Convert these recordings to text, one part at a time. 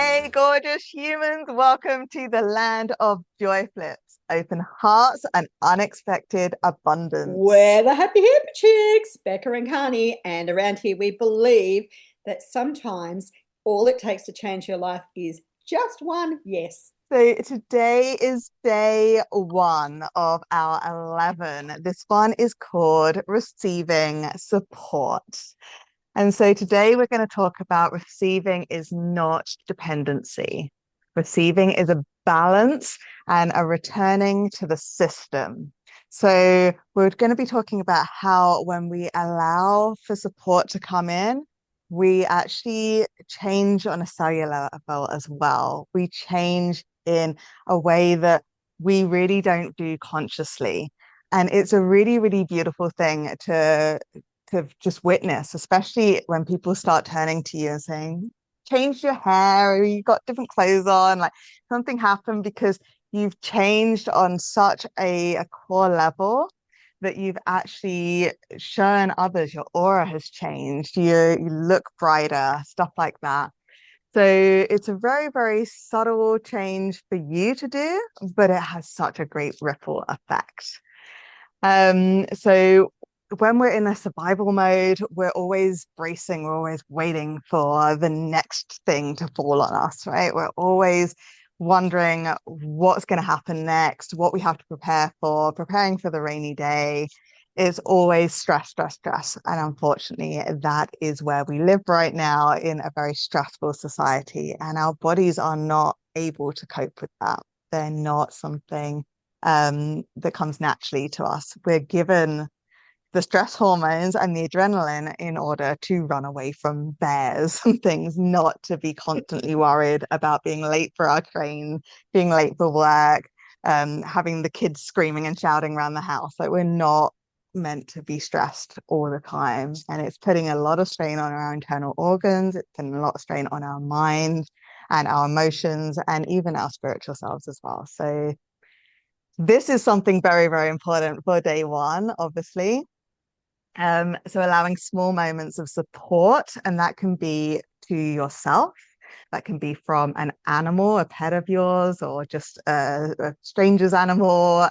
Hey, gorgeous humans, welcome to the land of joy flips, open hearts, and unexpected abundance. We're the happy chicks, Becca and Karnie, and around here we believe that sometimes all it takes to change your life is just one yes. So, today is day one of our 11. This one is called Receiving Support. And so, today we're going to talk about receiving is not dependency. Receiving is a balance and a returning to the system. So, we're going to be talking about how when we allow for support to come in, we actually change on a cellular level as well. We change in a way that we really don't do consciously. And it's a really, really beautiful thing to just witness, especially when people start turning to you and saying, change your hair, or you got different clothes on, like something happened because you've changed on such a core level that you've actually shown others your aura has changed, you look brighter, stuff like that. So it's a very, very subtle change for you to do, but it has such a great ripple effect. So when we're in a survival mode, we're always bracing, we're always waiting for the next thing to fall on us, right? We're always wondering what's going to happen next, what we have to prepare for, preparing for the rainy day. Is always stress, stress, stress. And unfortunately, that is where we live right now in a very stressful society. And our bodies are not able to cope with that. They're not something that comes naturally to us. We're given the stress hormones and the adrenaline in order to run away from bears and things, not to be constantly worried about being late for our train, being late for work, having the kids screaming and shouting around the house. Like we're not meant to be stressed all the time. And it's putting a lot of strain on our internal organs, it's putting a lot of strain on our mind and our emotions and even our spiritual selves as well. So this is something very, very important for day one, obviously. So allowing small moments of support, and that can be to yourself, that can be from an animal, a pet of yours, or just a stranger's animal,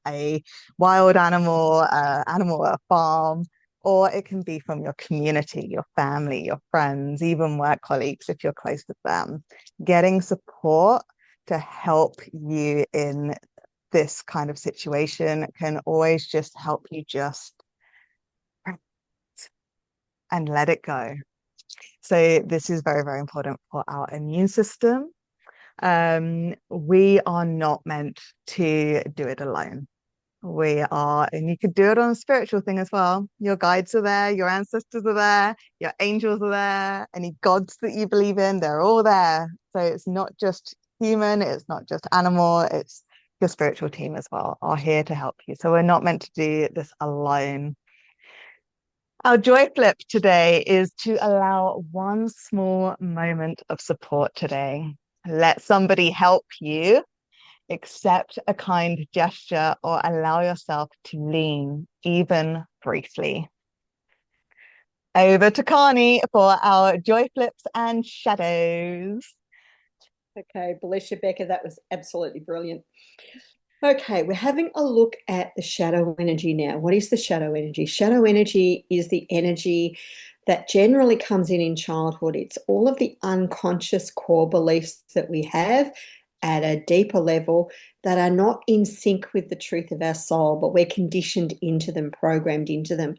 a wild animal, animal at a farm, or it can be from your community, your family, your friends, even work colleagues if you're close with them. Getting support to help you in this kind of situation can always just help you just and let it go. So this is very, very important for our immune system. We are not meant to do it alone. We are, and you could do it on a spiritual thing as well. Your guides are there, your ancestors are there, your angels are there, any gods that you believe in, they're all there. So it's not just human, it's not just animal, it's your spiritual team as well are here to help you. So we're not meant to do this alone. Our joy flip today is to allow one small moment of support today. Let somebody help you, accept a kind gesture, or allow yourself to lean, even briefly. Over to Karnie for our joy flips and shadows. Okay, bless you, Becca. That was absolutely brilliant. Okay, we're having a look at the shadow energy now. What is the shadow energy? Shadow energy is the energy that generally comes in childhood. It's all of the unconscious core beliefs that we have at a deeper level that are not in sync with the truth of our soul, but we're conditioned into them, programmed into them.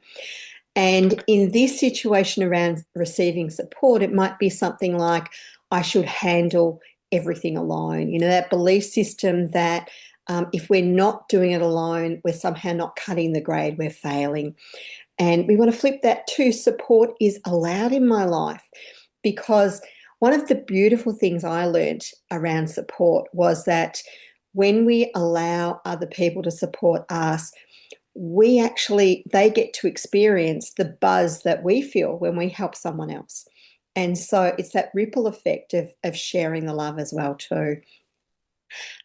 And in this situation around receiving support, it might be something like, I should handle everything alone. You know, that belief system that if we're not doing it alone, we're somehow not cutting the grade, we're failing. And we want to flip that to support is allowed in my life, because one of the beautiful things I learned around support was that when we allow other people to support us, they get to experience the buzz that we feel when we help someone else. And so it's that ripple effect of sharing the love as well too.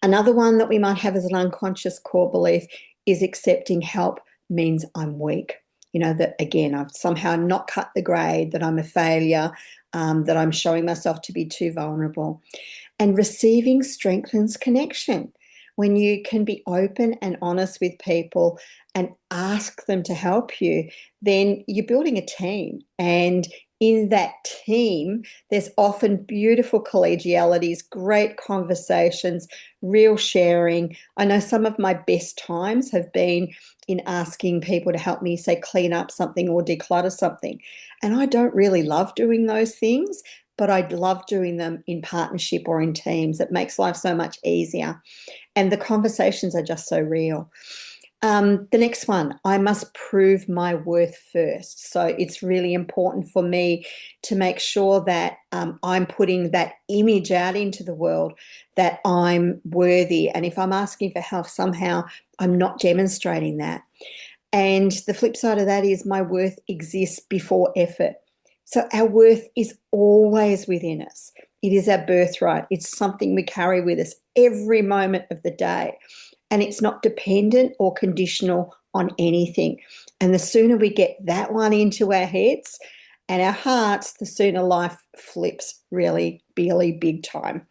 Another one that we might have as an unconscious core belief is accepting help means I'm weak. that again, I've somehow not cut the grade, that I'm a failure, that I'm showing myself to be too vulnerable. And receiving strengthens connection. When you can be open and honest with people and ask them to help you, then you're building a team. And in that team, there's often beautiful collegialities, great conversations, real sharing. I know some of my best times have been in asking people to help me, say, clean up something or declutter something. And I don't really love doing those things, but I love doing them in partnership or in teams. It makes life so much easier. And the conversations are just so real. The next one, I must prove my worth first. So it's really important for me to make sure that I'm putting that image out into the world, that I'm worthy. And if I'm asking for help somehow, I'm not demonstrating that. And the flip side of that is my worth exists before effort. So our worth is always within us. It is our birthright. It's something we carry with us every moment of the day. And it's not dependent or conditional on anything. And the sooner we get that one into our heads and our hearts, the sooner life flips really, really big time.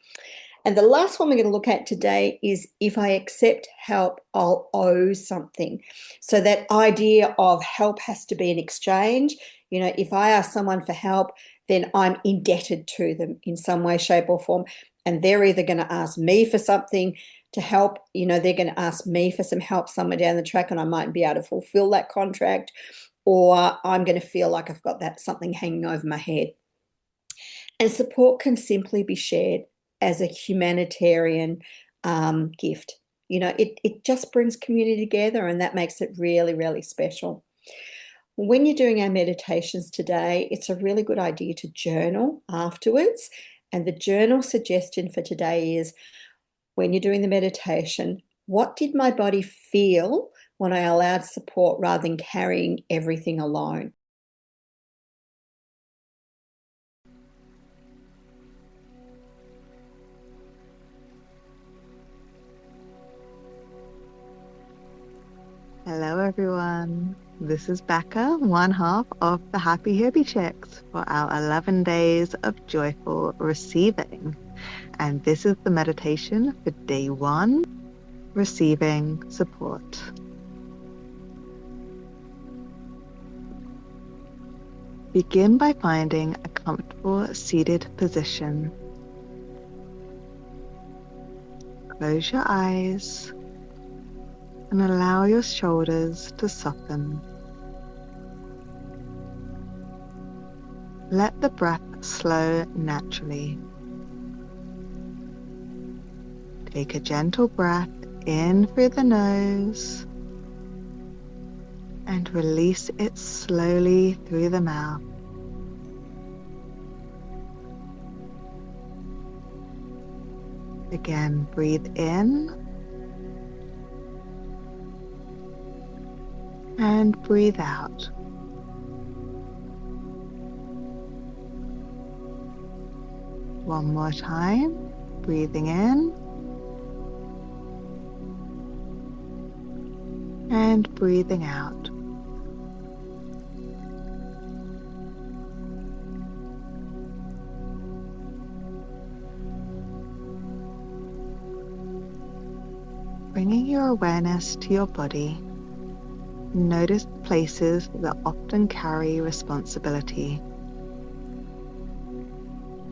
And the last one we're going to look at today is if I accept help, I'll owe something. So that idea of help has to be an exchange. If I ask someone for help, then I'm indebted to them in some way, shape, or form. And they're either going to ask me for something to help, they're going to ask me for some help somewhere down the track, and I might be able to fulfill that contract, or I'm going to feel like I've got that something hanging over my head. And support can simply be shared as a humanitarian gift. It just brings community together, and that makes it really, really special. When you're doing our meditations today, it's a really good idea to journal afterwards. And the journal suggestion for today is, when you're doing the meditation, what did my body feel when I allowed support rather than carrying everything alone? Hello, everyone. This is Becca, one half of the Happy Hippy Chicks for our 11 days of joyful receiving. And this is the meditation for day 1, receiving support. Begin by finding a comfortable seated position. Close your eyes and allow your shoulders to soften. Let the breath slow naturally. Take a gentle breath in through the nose and release it slowly through the mouth. Again, breathe in and breathe out. One more time, breathing in and breathing out. Bringing your awareness to your body, notice the places that often carry responsibility.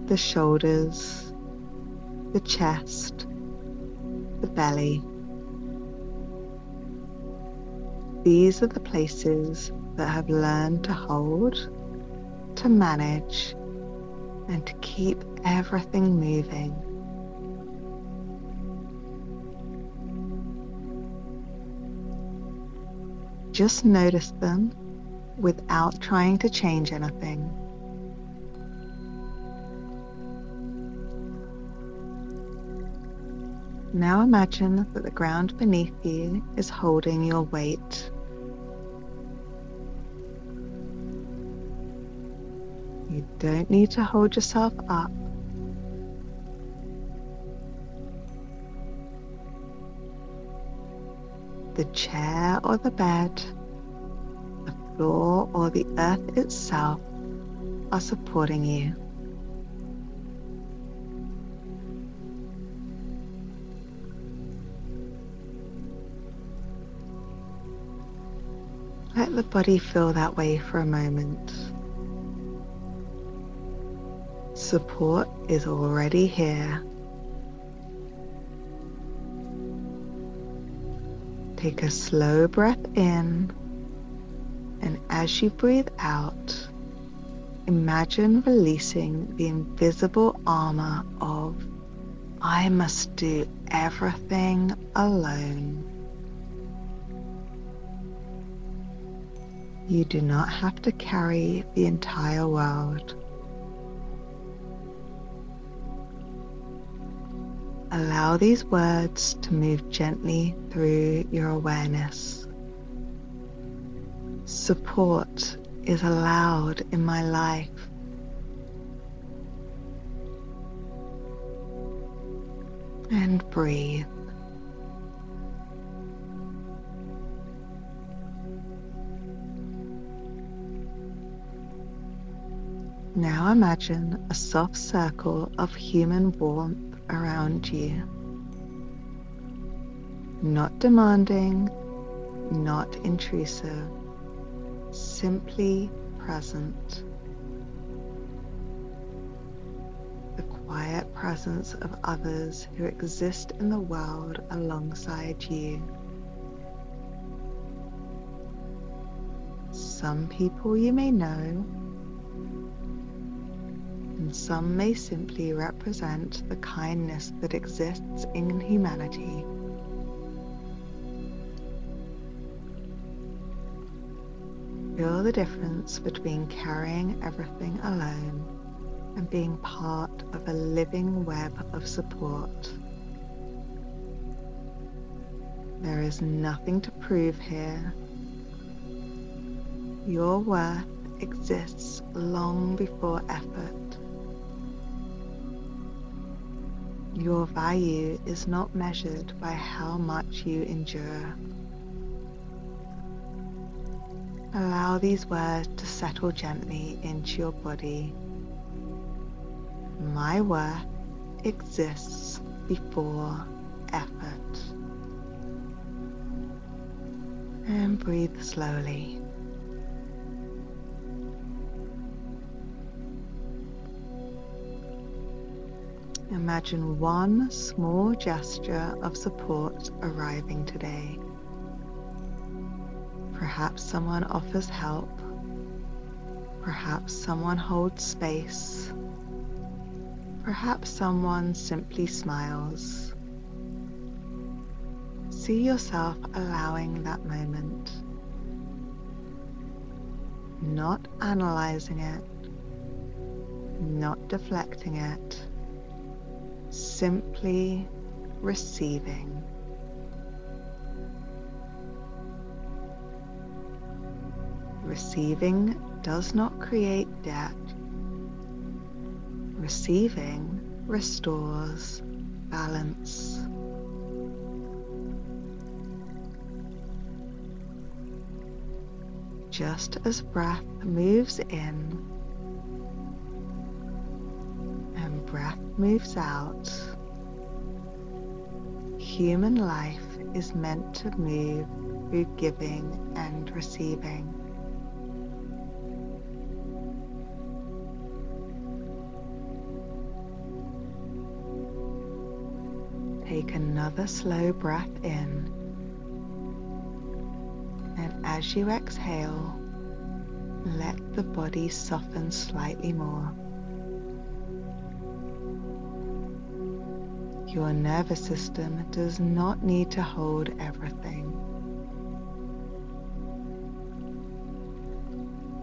The shoulders, the chest, the belly. These are the places that have learned to hold, to manage, and to keep everything moving. Just notice them without trying to change anything. Now imagine that the ground beneath you is holding your weight. You don't need to hold yourself up. The chair or the bed, the floor or the earth itself are supporting you. Let the body feel that way for a moment. Support is already here. Take a slow breath in, and as you breathe out, imagine releasing the invisible armor of "I must do everything alone." You do not have to carry the entire world. Allow these words to move gently through your awareness. Support is allowed in my life. And breathe. Now imagine a soft circle of human warmth around you. Not demanding, not intrusive, simply present. The quiet presence of others who exist in the world alongside you. Some people you may know, and some may simply represent the kindness that exists in humanity. Feel the difference between carrying everything alone and being part of a living web of support. There is nothing to prove here. Your worth exists long before effort. Your value is not measured by how much you endure. Allow these words to settle gently into your body. My worth exists before effort. And breathe slowly. Imagine one small gesture of support arriving today. Perhaps someone offers help. Perhaps someone holds space. Perhaps someone simply smiles. See yourself allowing that moment. Not analyzing it. Not deflecting it. Simply receiving. Receiving does not create debt. Receiving restores balance. Just as breath moves in and breath moves out, human life is meant to move through giving and receiving. Take another slow breath in, and as you exhale, let the body soften slightly more. Your nervous system does not need to hold everything.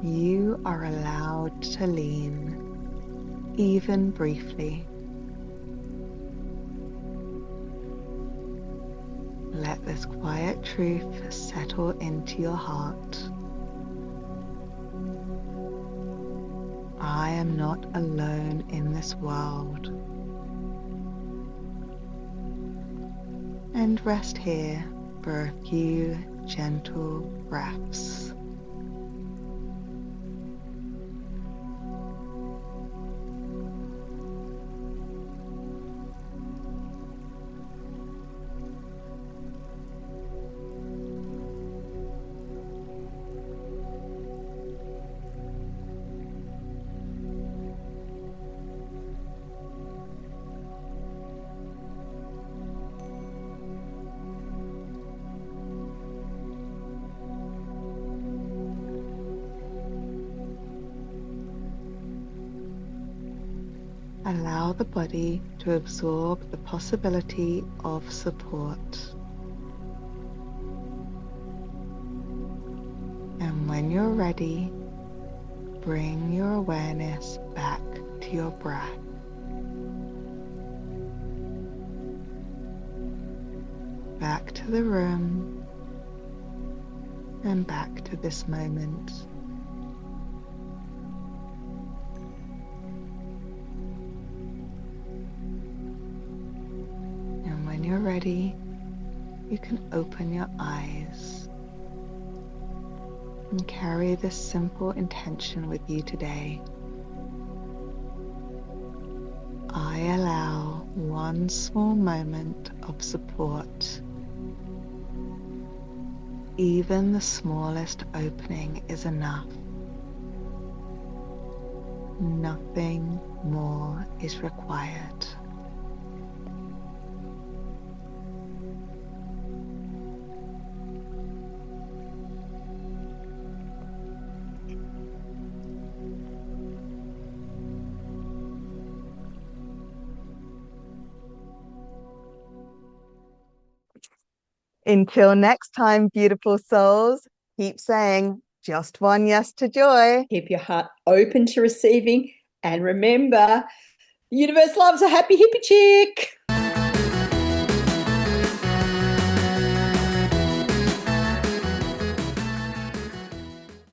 You are allowed to lean, even briefly. Let this quiet truth settle into your heart. I am not alone in this world. And rest here for a few gentle breaths. Allow the body to absorb the possibility of support. And when you're ready, bring your awareness back to your breath. Back to the room and back to this moment. And when you're ready, you can open your eyes and carry this simple intention with you today. I allow one small moment of support. Even the smallest opening is enough. Nothing more is required. Until next time, beautiful souls, keep saying just one yes to joy. Keep your heart open to receiving. And remember, the universe loves a happy hippie chick.